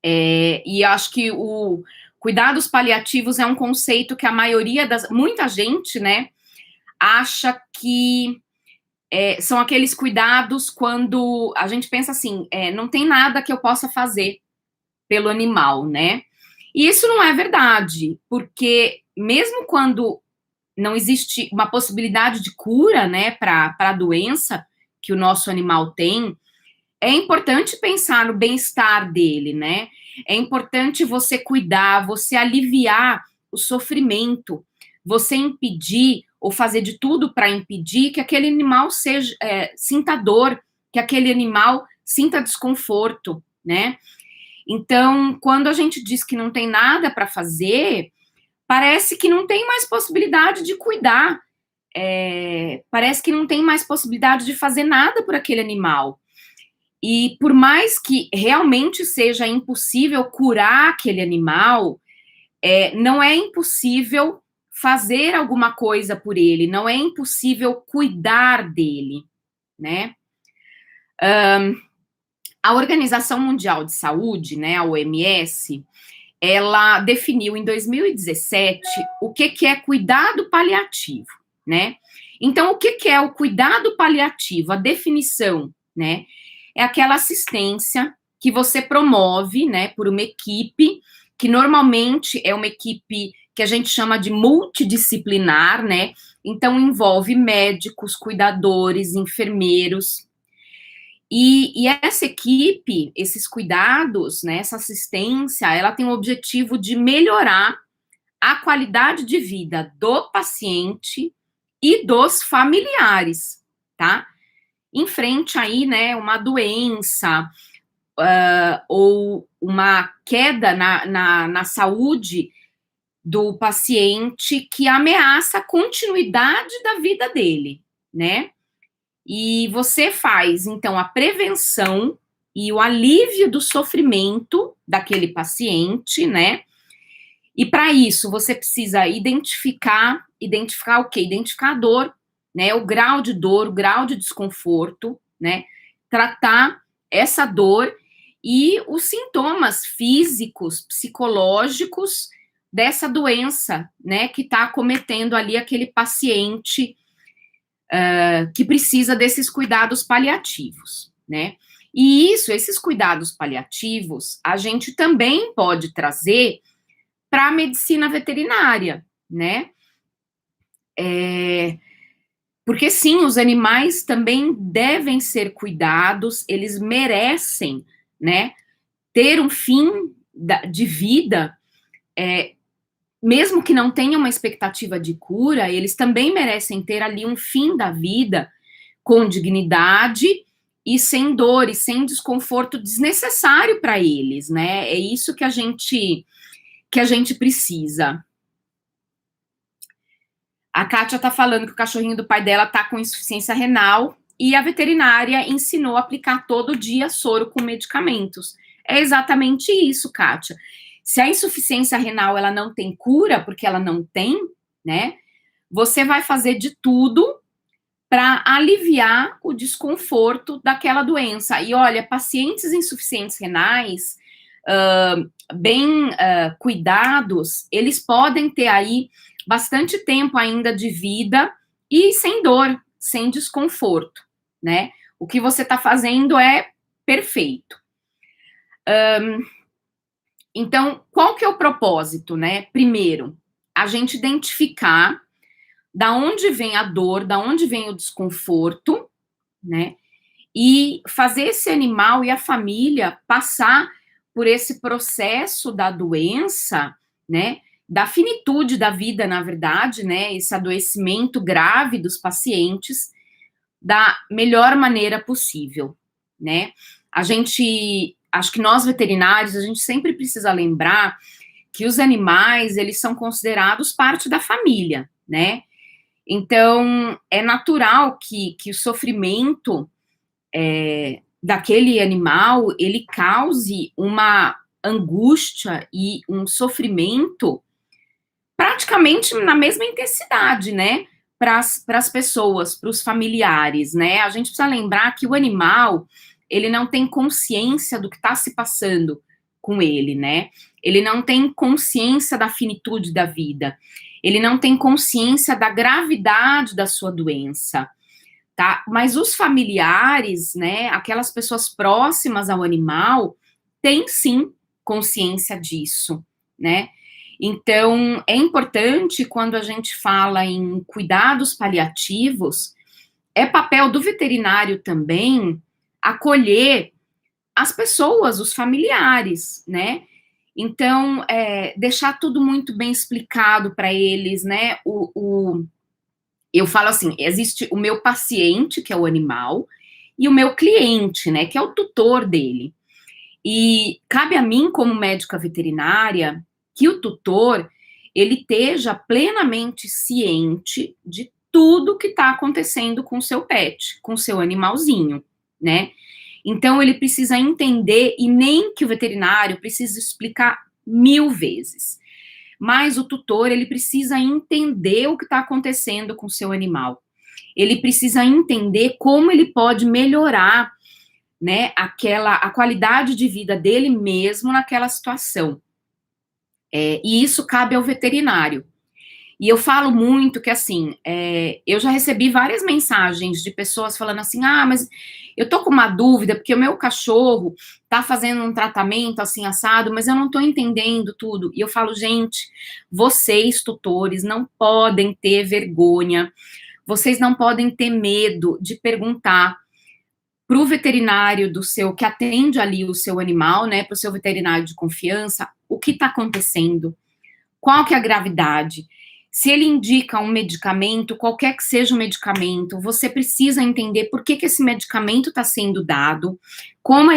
E acho que o cuidados paliativos é um conceito que a maioria muita gente, né, acha que são aqueles cuidados quando a gente pensa assim, não tem nada que eu possa fazer pelo animal, né? E isso não é verdade, porque mesmo quando não existe uma possibilidade de cura, né, para a doença que o nosso animal tem, é importante pensar no bem-estar dele, né? É importante você cuidar, você aliviar o sofrimento, você impedir ou fazer de tudo para impedir que aquele animal sinta dor, que aquele animal sinta desconforto, né? Então, quando a gente diz que não tem nada para fazer, parece que não tem mais possibilidade de cuidar, parece que não tem mais possibilidade de fazer nada por aquele animal. E por mais que realmente seja impossível curar aquele animal, não é impossível fazer alguma coisa por ele, não é impossível cuidar dele, né? A Organização Mundial de Saúde, né, a OMS, ela definiu em 2017 o que é cuidado paliativo, né? Então, o que é o cuidado paliativo? A definição, né? É aquela assistência que você promove, né, por uma equipe, que normalmente é uma equipe que a gente chama de multidisciplinar, né? Então, envolve médicos, cuidadores, enfermeiros. E essa equipe, esses cuidados, né, essa assistência, ela tem o objetivo de melhorar a qualidade de vida do paciente e dos familiares, tá? Em frente aí, né, uma doença, ou uma queda na saúde do paciente que ameaça a continuidade da vida dele, né? E você faz, então, a prevenção e o alívio do sofrimento daquele paciente, né? E para isso, você precisa identificar o quê? Identificar a dor, né? O grau de dor, o grau de desconforto, né? Tratar essa dor e os sintomas físicos, psicológicos dessa doença, né? Que está acometendo ali aquele paciente que precisa desses cuidados paliativos, né? E esses cuidados paliativos, a gente também pode trazer para a medicina veterinária, né? Porque sim, os animais também devem ser cuidados, eles merecem, né? Ter um fim de vida, mesmo que não tenha uma expectativa de cura, eles também merecem ter ali um fim da vida com dignidade e sem dor e sem desconforto desnecessário para eles, né? É isso que a gente precisa. A Kátia está falando que o cachorrinho do pai dela está com insuficiência renal e a veterinária ensinou a aplicar todo dia soro com medicamentos. É exatamente isso, Kátia. Se a insuficiência renal ela não tem cura, porque ela não tem, né? Você vai fazer de tudo para aliviar o desconforto daquela doença. E olha, pacientes insuficientes renais, bem cuidados, eles podem ter aí bastante tempo ainda de vida e sem dor, sem desconforto, né? O que você está fazendo é perfeito. Então, qual que é o propósito, né? Primeiro, a gente identificar da onde vem a dor, da onde vem o desconforto, né? E fazer esse animal e a família passar por esse processo da doença, né? Da finitude da vida, na verdade, né? Esse adoecimento grave dos pacientes da melhor maneira possível, né? Acho que nós veterinários, a gente sempre precisa lembrar que os animais, eles são considerados parte da família, né? Então, é natural que o sofrimento daquele animal, ele cause uma angústia e um sofrimento praticamente na mesma intensidade, né? Para as pessoas, para os familiares, né? A gente precisa lembrar que o animal, ele não tem consciência do que está se passando com ele, né? Ele não tem consciência da finitude da vida, ele não tem consciência da gravidade da sua doença, tá? Mas os familiares, né, aquelas pessoas próximas ao animal, têm sim consciência disso, né? Então, é importante quando a gente fala em cuidados paliativos, é papel do veterinário também acolher as pessoas, os familiares, né? Então, deixar tudo muito bem explicado para eles, né? Eu falo assim, existe o meu paciente, que é o animal, e o meu cliente, né, que é o tutor dele. E cabe a mim, como médica veterinária, que o tutor, ele esteja plenamente ciente de tudo que está acontecendo com o seu pet, com o seu animalzinho, né? Então, ele precisa entender, e nem que o veterinário precisa explicar 1000 vezes. Mas o tutor, ele precisa entender o que está acontecendo com o seu animal. Ele precisa entender como ele pode melhorar, né, a qualidade de vida dele mesmo naquela situação. E isso cabe ao veterinário. E eu falo muito que, assim, eu já recebi várias mensagens de pessoas falando assim, mas eu tô com uma dúvida, porque o meu cachorro tá fazendo um tratamento assim, assado, mas eu não tô entendendo tudo. E eu falo, gente, vocês, tutores, não podem ter vergonha, vocês não podem ter medo de perguntar pro veterinário que atende ali o seu animal, né, pro seu veterinário de confiança, o que tá acontecendo, qual que é a gravidade. Se ele indica um medicamento, qualquer que seja o medicamento, você precisa entender por que esse medicamento está sendo dado, como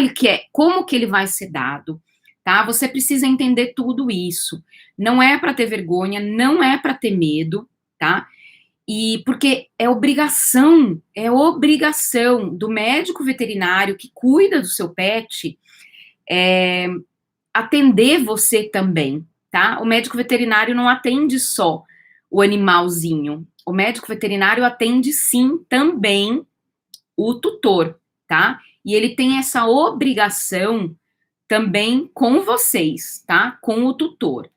que ele vai ser dado, tá? Você precisa entender tudo isso. Não é para ter vergonha, não é para ter medo, tá? E porque é obrigação do médico veterinário que cuida do seu pet, atender você também, tá? O médico veterinário não atende só o animalzinho. O médico veterinário atende sim também o tutor, tá? E ele tem essa obrigação também com vocês, tá? Com o tutor.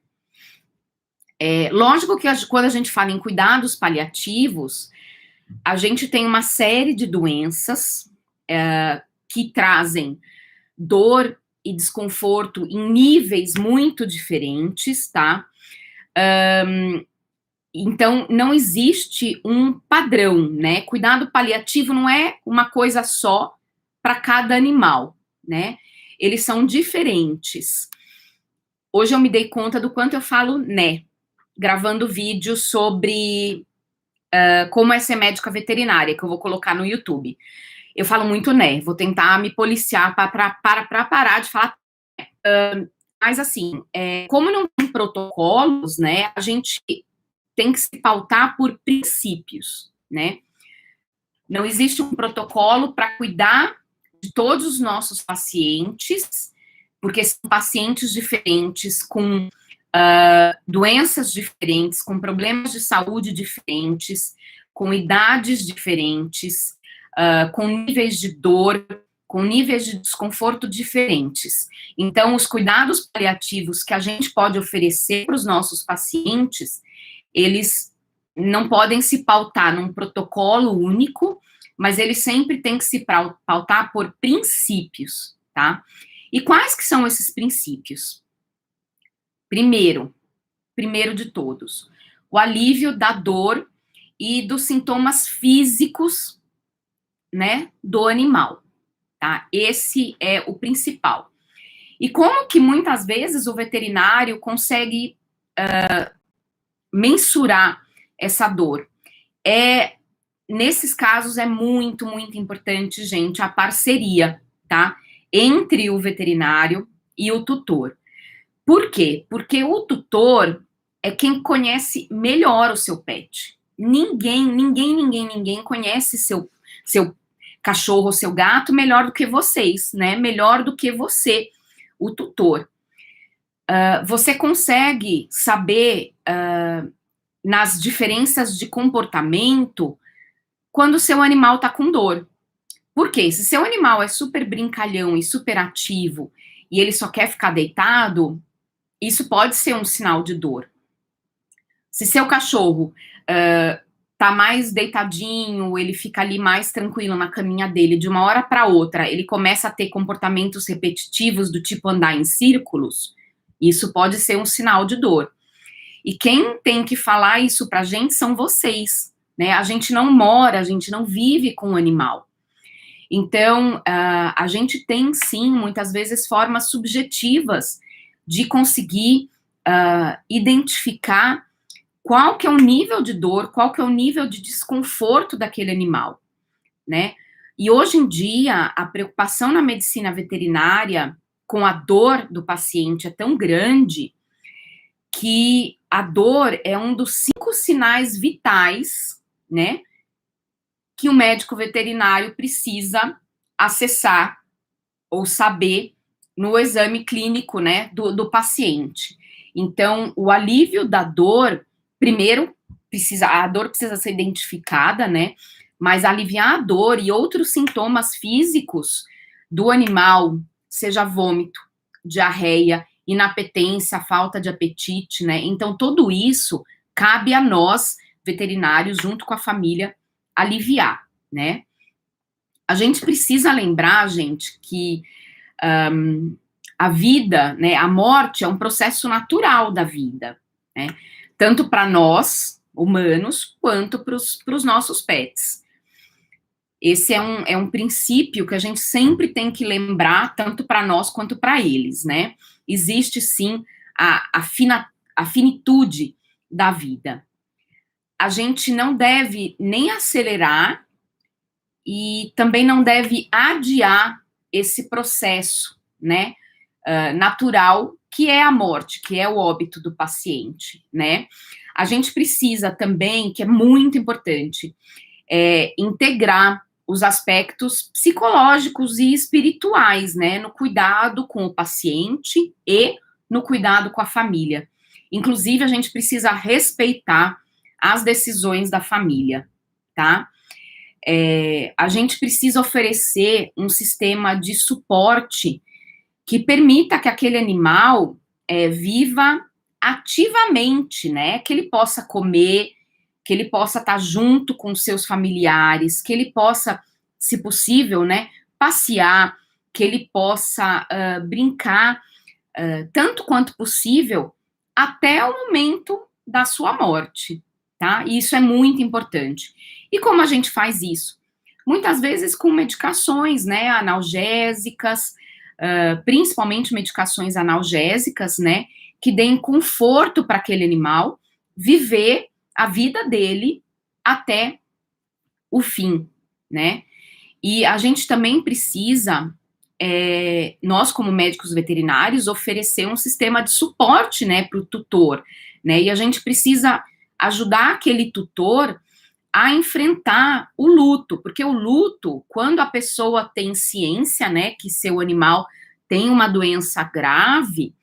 Lógico que quando a gente fala em cuidados paliativos, a gente tem uma série de doenças que trazem dor e desconforto em níveis muito diferentes, tá? Então, não existe um padrão, né? Cuidado paliativo não é uma coisa só para cada animal, né? Eles são diferentes. Hoje eu me dei conta do quanto eu falo né, gravando vídeo sobre como é ser médica veterinária, que eu vou colocar no YouTube. Eu falo muito né, vou tentar me policiar para parar de falar. Mas assim, como não tem protocolos, né, a gente tem que se pautar por princípios, né? Não existe um protocolo para cuidar de todos os nossos pacientes, porque são pacientes diferentes, com doenças diferentes, com problemas de saúde diferentes, com idades diferentes, com níveis de dor, com níveis de desconforto diferentes. Então, os cuidados paliativos que a gente pode oferecer para os nossos pacientes, eles não podem se pautar num protocolo único, mas eles sempre têm que se pautar por princípios, tá? E quais que são esses princípios? Primeiro de todos, o alívio da dor e dos sintomas físicos, né, do animal, tá? Esse é o principal. E como que muitas vezes o veterinário consegue mensurar essa dor? Nesses casos é muito, muito importante, gente, a parceria, tá? Entre o veterinário e o tutor. Por quê? Porque o tutor é quem conhece melhor o seu pet. Ninguém conhece seu cachorro ou seu gato melhor do que vocês, né? Melhor do que você, o tutor. Você consegue saber nas diferenças de comportamento quando o seu animal tá com dor. Por quê? Se seu animal é super brincalhão e super ativo e ele só quer ficar deitado, isso pode ser um sinal de dor. Se seu cachorro tá mais deitadinho, ele fica ali mais tranquilo na caminha dele, de uma hora para outra, ele começa a ter comportamentos repetitivos do tipo andar em círculos, isso pode ser um sinal de dor. E quem tem que falar isso pra gente são vocês, né? A gente não mora, a gente não vive com o animal. Então, a gente tem, sim, muitas vezes, formas subjetivas de conseguir identificar qual que é o nível de dor, qual que é o nível de desconforto daquele animal, né? E hoje em dia, a preocupação na medicina veterinária com a dor do paciente é tão grande que a dor é um dos 5 sinais vitais, né, que o médico veterinário precisa acessar ou saber no exame clínico, né, do paciente. Então, o alívio da dor, primeiro, a dor precisa ser identificada, né, mas aliviar a dor e outros sintomas físicos do animal, seja vômito, diarreia, inapetência, falta de apetite, né, então tudo isso cabe a nós, veterinários, junto com a família, aliviar, né. A gente precisa lembrar, gente, que a vida, né, a morte é um processo natural da vida, né, tanto para nós, humanos, quanto para os nossos pets. Esse é um princípio que a gente sempre tem que lembrar, tanto para nós quanto para eles, né? Existe, sim, a finitude da vida. A gente não deve nem acelerar e também não deve adiar esse processo, né, natural, que é a morte, que é o óbito do paciente, né? A gente precisa também, que é muito importante, integrar os aspectos psicológicos e espirituais, né, no cuidado com o paciente e no cuidado com a família. Inclusive, a gente precisa respeitar as decisões da família, tá? A gente precisa oferecer um sistema de suporte que permita que aquele animal viva ativamente, né? Que ele possa comer, que ele possa estar junto com seus familiares, que ele possa, se possível, né, passear, que ele possa brincar tanto quanto possível até o momento da sua morte, tá? E isso é muito importante. E como a gente faz isso? Muitas vezes com medicações, né, analgésicas, principalmente medicações analgésicas, né, que deem conforto para aquele animal viver a vida dele até o fim, né? E a gente também precisa, nós como médicos veterinários, oferecer um sistema de suporte, né, para o tutor, né? E a gente precisa ajudar aquele tutor a enfrentar o luto, porque o luto, quando a pessoa tem ciência, né, que seu animal tem uma doença grave,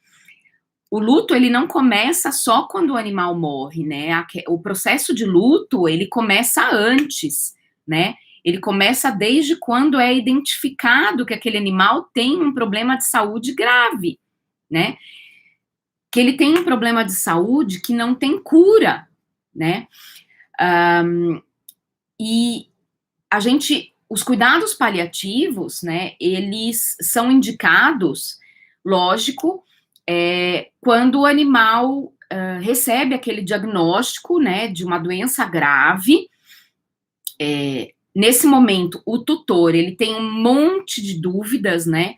o luto, ele não começa só quando o animal morre, né? O processo de luto, ele começa antes, né? Ele começa desde quando é identificado que aquele animal tem um problema de saúde grave, né? Que ele tem um problema de saúde que não tem cura, né? E os cuidados paliativos, né, eles são indicados, lógico, quando o animal recebe aquele diagnóstico, né, de uma doença grave. Nesse momento, o tutor, ele tem um monte de dúvidas, né,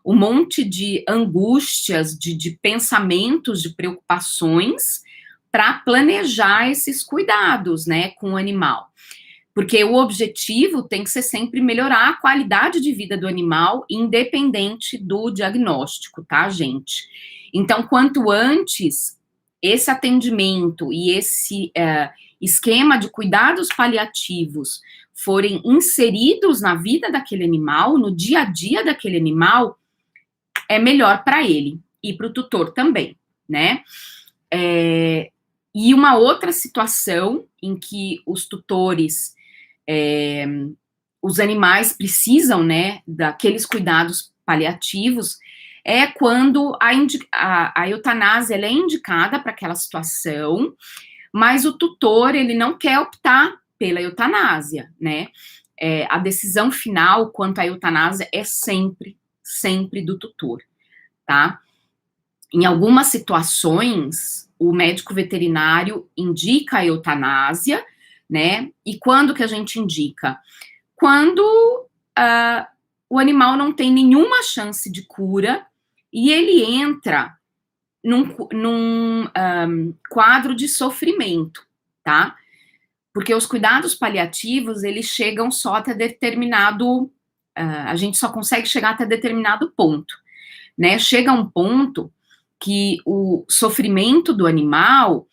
um monte de angústias, de pensamentos, de preocupações, para planejar esses cuidados, né, com o animal. Porque o objetivo tem que ser sempre melhorar a qualidade de vida do animal, independente do diagnóstico, tá, gente? Então, quanto antes esse atendimento e esse esquema de cuidados paliativos forem inseridos na vida daquele animal, no dia a dia daquele animal, é melhor para ele e para o tutor também, né? E uma outra situação em que os tutores, os animais precisam, né, daqueles cuidados paliativos, é quando a eutanásia ela é indicada para aquela situação, mas o tutor, ele não quer optar pela eutanásia, né? A decisão final quanto à eutanásia é sempre, sempre do tutor, tá? Em algumas situações, o médico veterinário indica a eutanásia, né? E quando que a gente indica? Quando o animal não tem nenhuma chance de cura e ele entra num quadro de sofrimento, tá? Porque os cuidados paliativos, eles chegam só até determinado... a gente só consegue chegar até determinado ponto, né? Chega um ponto que o sofrimento do animal,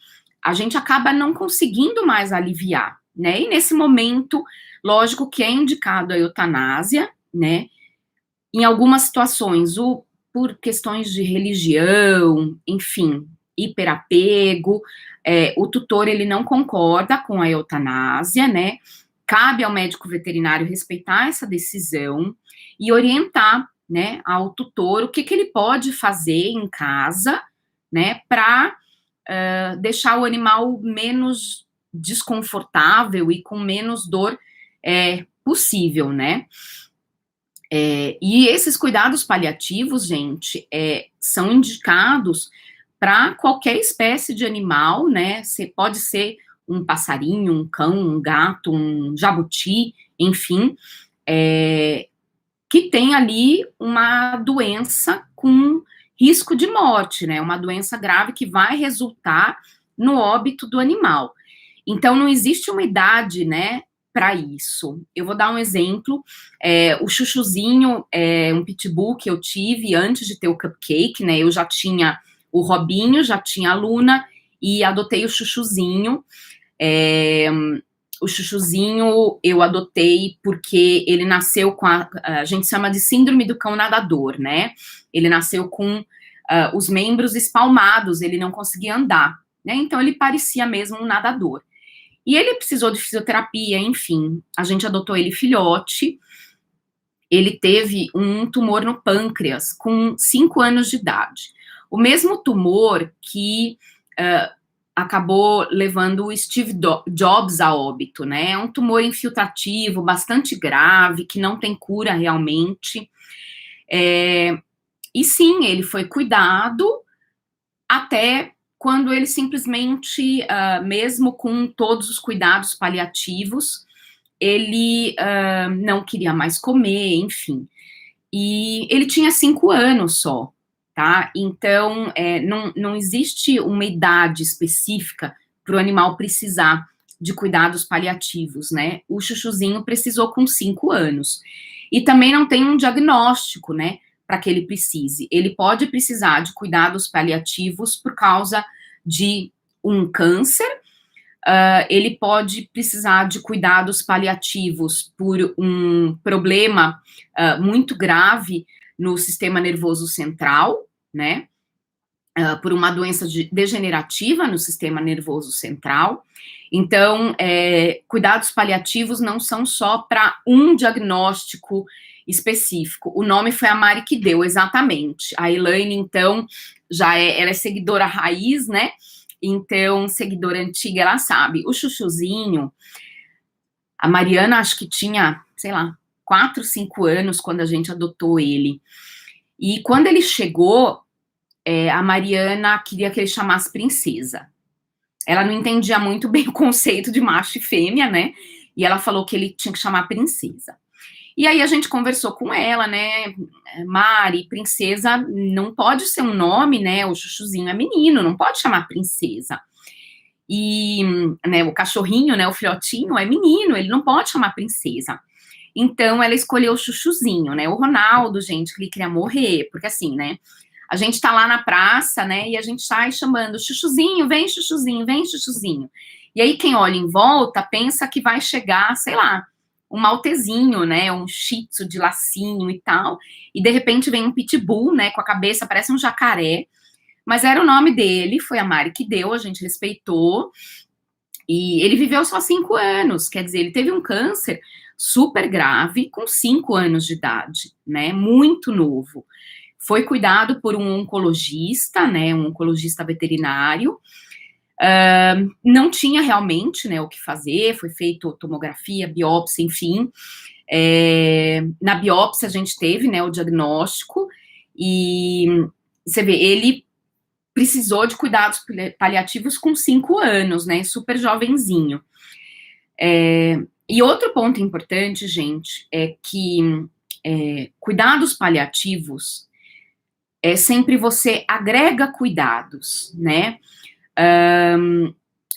a gente acaba não conseguindo mais aliviar, né? E nesse momento, lógico que é indicado a eutanásia, né? Em algumas situações, por questões de religião, enfim, hiperapego, o tutor, ele não concorda com a eutanásia, né? Cabe ao médico veterinário respeitar essa decisão e orientar, né, ao tutor o que ele pode fazer em casa, né, para deixar o animal menos desconfortável e com menos dor possível, né? E esses cuidados paliativos, gente, são indicados para qualquer espécie de animal, né? Pode ser um passarinho, um cão, um gato, um jabuti, enfim, que tem ali uma doença com risco de morte, né? Uma doença grave que vai resultar no óbito do animal. Então, não existe uma idade, né, para isso. Eu vou dar um exemplo. O Chuchuzinho é um pitbull que eu tive antes de ter o Cupcake, né? Eu já tinha o Robinho, já tinha a Luna e adotei o Chuchuzinho. O Chuchuzinho eu adotei porque ele nasceu com a gente chama de síndrome do cão nadador, né? Ele nasceu com os membros espalmados, ele não conseguia andar, né? Então ele parecia mesmo um nadador. E ele precisou de fisioterapia, enfim, a gente adotou ele filhote. Ele teve um tumor no pâncreas com 5 anos de idade. O mesmo tumor que acabou levando o Steve Jobs a óbito, né? É um tumor infiltrativo, bastante grave, que não tem cura realmente. E sim, ele foi cuidado até quando ele simplesmente, mesmo com todos os cuidados paliativos, ele não queria mais comer, enfim. E ele tinha 5 anos só, tá? Então, não existe uma idade específica para o animal precisar de cuidados paliativos, né? O Chuchuzinho precisou com 5 anos. E também não tem um diagnóstico, né, para que ele precise. Ele pode precisar de cuidados paliativos por causa de um câncer, ele pode precisar de cuidados paliativos por um problema muito grave no sistema nervoso central, né? Por uma doença degenerativa no sistema nervoso central. Então, cuidados paliativos não são só para um diagnóstico específico. O nome foi a Mari que deu, exatamente. A Elaine, então, ela é seguidora raiz, né? Então, seguidora antiga, ela sabe. O Chuchuzinho, a Mariana, acho que tinha, sei lá, 4, 5 anos quando a gente adotou ele. E quando ele chegou, a Mariana queria que ele chamasse princesa. Ela não entendia muito bem o conceito de macho e fêmea, né? E ela falou que ele tinha que chamar princesa. E aí a gente conversou com ela, né? Mari, princesa não pode ser um nome, né? O Chuchuzinho é menino, não pode chamar princesa. E, né, o cachorrinho, né, o filhotinho é menino, ele não pode chamar princesa. Então ela escolheu o Chuchuzinho, né? O Ronaldo, gente, que ele queria morrer, porque assim, né? A gente tá lá na praça, né, e a gente sai chamando Chuchuzinho, vem Chuchuzinho, vem Chuchuzinho. E aí quem olha em volta pensa que vai chegar, sei lá, um maltezinho, né, um shih tzu de lacinho e tal, e de repente vem um pitbull, né, com a cabeça, parece um jacaré, mas era o nome dele, foi a Mari que deu, a gente respeitou, e ele viveu só 5 anos, quer dizer, ele teve um câncer super grave com 5 anos de idade, né, muito novo. foi cuidado por um oncologista, né, um oncologista veterinário. Não tinha realmente, né, o que fazer, foi feito tomografia, biópsia, enfim. Na biópsia a gente teve, né, o diagnóstico, e você vê, ele precisou de cuidados paliativos com 5 anos, né, super jovenzinho. E outro ponto importante, gente, é que cuidados paliativos sempre você agrega cuidados, né?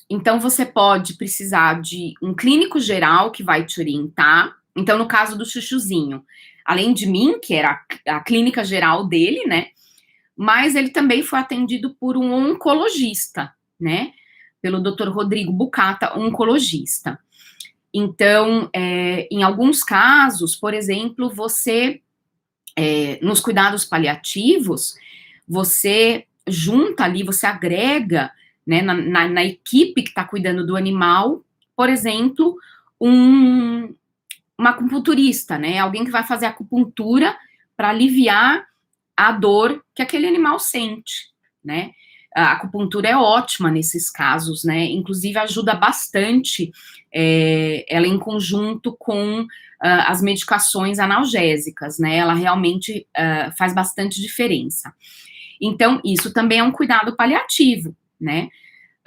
Então, você pode precisar de um clínico geral que vai te orientar. Então, no caso do Chuchuzinho, além de mim, que era a clínica geral dele, né? Mas ele também foi atendido por um oncologista, né? Pelo Dr. Rodrigo Bucata, oncologista. Então, em alguns casos, por exemplo, você, nos cuidados paliativos, você junta ali, você agrega, né, na equipe que está cuidando do animal, por exemplo, uma acupunturista, né, alguém que vai fazer acupuntura para aliviar a dor que aquele animal sente, né. A acupuntura é ótima nesses casos, né, inclusive ajuda bastante, ela em conjunto com as medicações analgésicas, né, ela realmente faz bastante diferença. Então, isso também é um cuidado paliativo, né,